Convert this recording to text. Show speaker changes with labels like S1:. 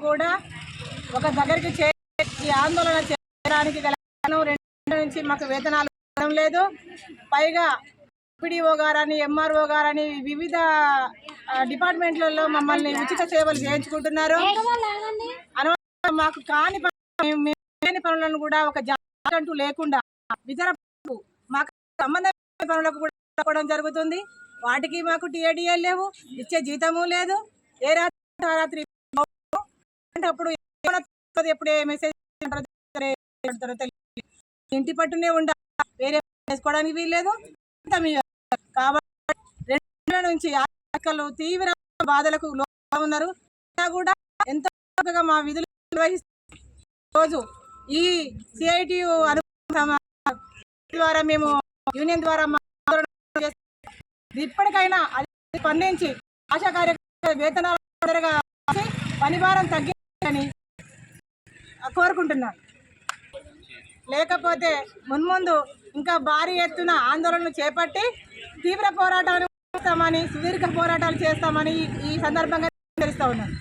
S1: కూడా ఒక దగ్గరికి ఈ ఆందోళన చేయడానికి గల 2 నుంచి మాకు వేతనాలు ఇవ్వడం లేదు. పైగా పిడిఓ గారని ఎంఆర్ఓ గారని వివిధ డిపార్ట్మెంట్లలో మమ్మల్ని ఉచిత సేవలు చేయించుకుంటున్నారు. అనవసరంగా మాకు కాని పనులను కూడా ఒక జాబ్ అంటూ లేకుండా ఇతర మాకు సంబంధమైన పనులకు కూడా జరుగుతుంది. వాటికి మాకు టీఏడిఎల్ లేవు, ఇచ్చే జీతము లేదు. ఏ రాత్రి అప్పుడు ఎప్పుడు మెసేజ్ ఇంటి పట్టునే ఉండాలి, వేరే చేసుకోవడానికి వీల్లేదు. కాబట్టి 2 నుంచి ఆకలు తీవ్ర బాధలకు ఉన్నారు. కూడా ఎంతో మా విధులు నిర్వహిస్తున్న రోజు ఈ సిఐటియు ద్వారా మేము యూనియన్ ద్వారా ఇప్పటికైనా అది స్పందించి ఆశా కార్యకర్తల వేతనాలు పని భారం తగ్గించాలని కోరుకుంటున్నాను. లేకపోతే మున్ముందు ఇంకా భారీ ఎత్తున ఆందోళనలు చేపట్టి తీవ్ర పోరాటాలు చేస్తామని, సుదీర్ఘ పోరాటాలు చేస్తామని ఈ సందర్భంగా తెలుస్తా ఉన్నాను.